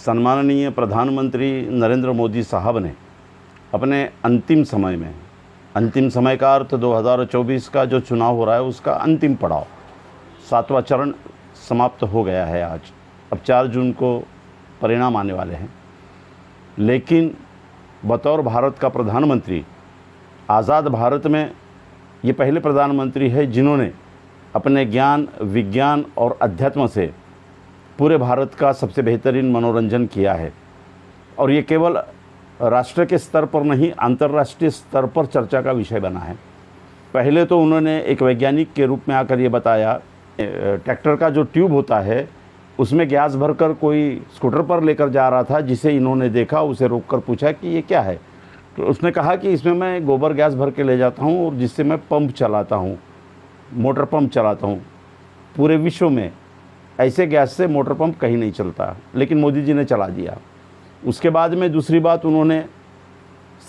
सम्माननीय प्रधानमंत्री नरेंद्र मोदी साहब ने अपने अंतिम समय का अर्थ 2024 का जो चुनाव हो रहा है उसका अंतिम पड़ाव 7वां चरण समाप्त हो गया है आज। अब 4 जून को परिणाम आने वाले हैं, लेकिन बतौर भारत का प्रधानमंत्री आज़ाद भारत में ये पहले प्रधानमंत्री है जिन्होंने अपने ज्ञान, विज्ञान और अध्यात्म से पूरे भारत का सबसे बेहतरीन मनोरंजन किया है। और ये केवल राष्ट्र के स्तर पर नहीं, अंतर्राष्ट्रीय स्तर पर चर्चा का विषय बना है। पहले तो उन्होंने एक वैज्ञानिक के रूप में आकर ये बताया, ट्रैक्टर का जो ट्यूब होता है उसमें गैस भरकर कोई स्कूटर पर लेकर जा रहा था, जिसे इन्होंने देखा, उसे रोककर पूछा कि ये क्या है। तो उसने कहा कि इसमें मैं गोबर गैस भर के ले जाता हूँ और जिससे मैं पंप चलाता हूँ, मोटर पंप चलाता हूँ। पूरे विश्व में ऐसे गैस से मोटर पंप कहीं नहीं चलता, लेकिन मोदी जी ने चला दिया। उसके बाद में दूसरी बात उन्होंने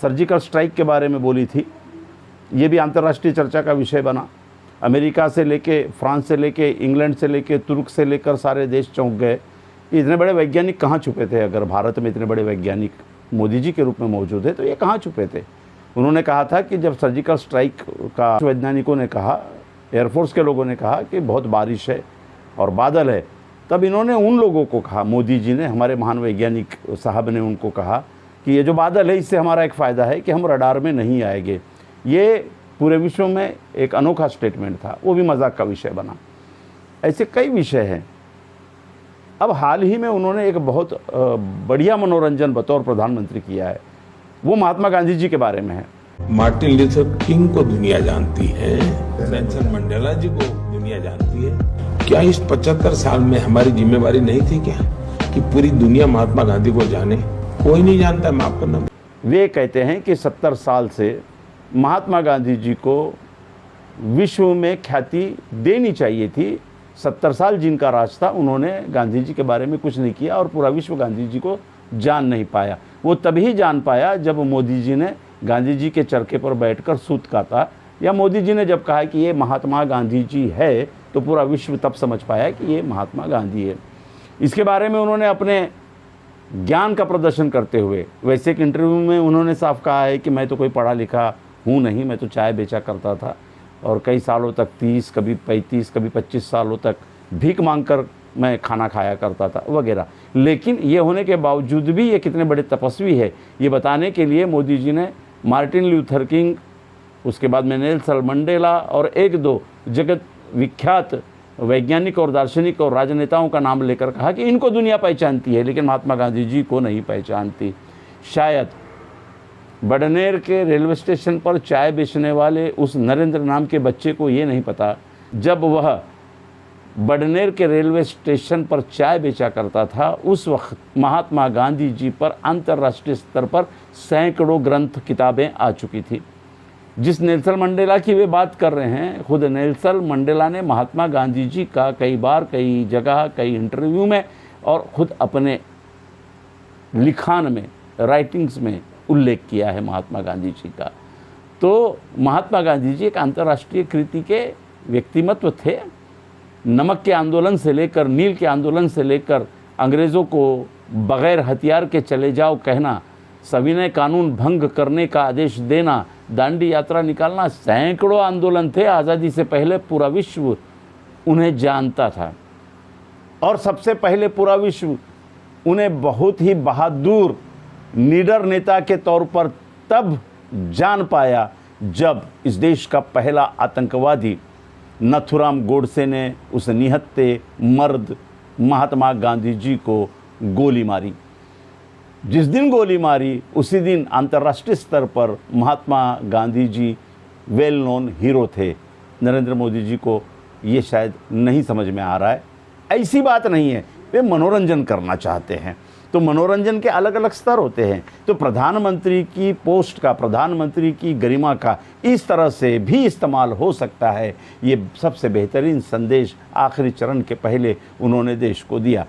सर्जिकल स्ट्राइक के बारे में बोली थी। ये भी अंतर्राष्ट्रीय चर्चा का विषय बना। अमेरिका से लेके, फ्रांस से लेके, इंग्लैंड से लेके, तुर्क से लेकर सारे देश चौंक गए कि इतने बड़े वैज्ञानिक कहाँ छुपे थे। अगर भारत में इतने बड़े वैज्ञानिक मोदी जी के रूप में मौजूद है तो ये कहाँ छुपे थे। उन्होंने कहा था कि जब सर्जिकल स्ट्राइक का वैज्ञानिकों ने कहा, एयरफोर्स के लोगों ने कहा कि बहुत बारिश है और बादल है, तब इन्होंने उन लोगों को कहा, मोदी जी ने, हमारे महान वैज्ञानिक साहब ने उनको कहा कि ये जो बादल है इससे हमारा एक फ़ायदा है कि हम रडार में नहीं आएंगे। ये पूरे विश्व में एक अनोखा स्टेटमेंट था, वो भी मजाक का विषय बना। ऐसे कई विषय हैं। अब हाल ही में उन्होंने एक बहुत बढ़िया मनोरंजन बतौर प्रधानमंत्री किया है, वो महात्मा गांधी जी के बारे में है। मार्टिन लूथर किंग को दुनिया जानती है, नेल्सन मंडेला जी को दुनिया जानती है। क्या इस 75 साल में हमारी जिम्मेवारी नहीं थी क्या कि पूरी दुनिया महात्मा गांधी को जाने? कोई नहीं जानता, माफ करना। वे कहते हैं कि 70 साल से महात्मा गांधी जी को विश्व में ख्याति देनी चाहिए थी। 70 साल जिनका राज था, उन्होंने गांधी जी के बारे में कुछ नहीं किया और पूरा विश्व गांधी जी को जान नहीं पाया। वो तभी जान पाया जब मोदी जी ने गांधी जी के चरखे पर बैठकर सूत काटा, या मोदी जी ने जब कहा कि ये महात्मा गांधी जी है, तो पूरा विश्व तब समझ पाया कि ये महात्मा गांधी है। इसके बारे में उन्होंने अपने ज्ञान का प्रदर्शन करते हुए, वैसे एक इंटरव्यू में उन्होंने साफ कहा है कि मैं तो कोई पढ़ा लिखा हूँ नहीं, मैं तो चाय बेचा करता था और कई सालों तक 30, कभी 35, कभी 25 सालों तक भीख मांगकर मैं खाना खाया करता था वगैरह। लेकिन ये होने के बावजूद भी ये कितने बड़े तपस्वी है, ये बताने के लिए मोदी जी ने मार्टिन लूथर किंग, उसके बाद में नेल्सन मंडेला और 1-2 जगत विख्यात वैज्ञानिक और दार्शनिक और राजनेताओं का नाम लेकर कहा कि इनको दुनिया पहचानती है, लेकिन महात्मा गांधी जी को नहीं पहचानती। शायद बड़नेर के रेलवे स्टेशन पर चाय बेचने वाले उस नरेंद्र नाम के बच्चे को ये नहीं पता, जब वह बड़नेर के रेलवे स्टेशन पर चाय बेचा करता था, उस वक्त महात्मा गांधी जी पर अंतर्राष्ट्रीय स्तर पर सैकड़ों ग्रंथ, किताबें आ चुकी थी। जिस नेल्सन मंडेला की वे बात कर रहे हैं, खुद नेल्सन मंडेला ने महात्मा गांधी जी का कई बार, कई जगह, कई इंटरव्यू में और खुद अपने लिखान में, राइटिंग्स में उल्लेख किया है महात्मा गांधी जी का। तो महात्मा गांधी जी एक अंतर्राष्ट्रीय कृति के व्यक्तिमत्व थे। नमक के आंदोलन से लेकर, नील के आंदोलन से लेकर, अंग्रेज़ों को बग़ैर हथियार के चले जाओ कहना, सविनय कानून भंग करने का आदेश देना, दांडी यात्रा निकालना, सैकड़ों आंदोलन थे। आज़ादी से पहले पूरा विश्व उन्हें जानता था और सबसे पहले पूरा विश्व उन्हें बहुत ही बहादुर, निडर नेता के तौर पर तब जान पाया जब इस देश का पहला आतंकवादी नथुराम गोडसे ने उस निहत्थे मर्द महात्मा गांधी जी को गोली मारी। जिस दिन गोली मारी उसी दिन अंतर्राष्ट्रीय स्तर पर Mahatma Gandhi ji well known hero थे। नरेंद्र मोदी जी को ये शायद नहीं समझ में आ रहा है। ऐसी बात नहीं है, वे मनोरंजन करना चाहते हैं, तो मनोरंजन के अलग अलग स्तर होते हैं। तो प्रधानमंत्री की पोस्ट का, प्रधानमंत्री की गरिमा का इस तरह से भी इस्तेमाल हो सकता है। ये सबसे बेहतरीन संदेश आखिरी चरण के पहले उन्होंने देश को दिया।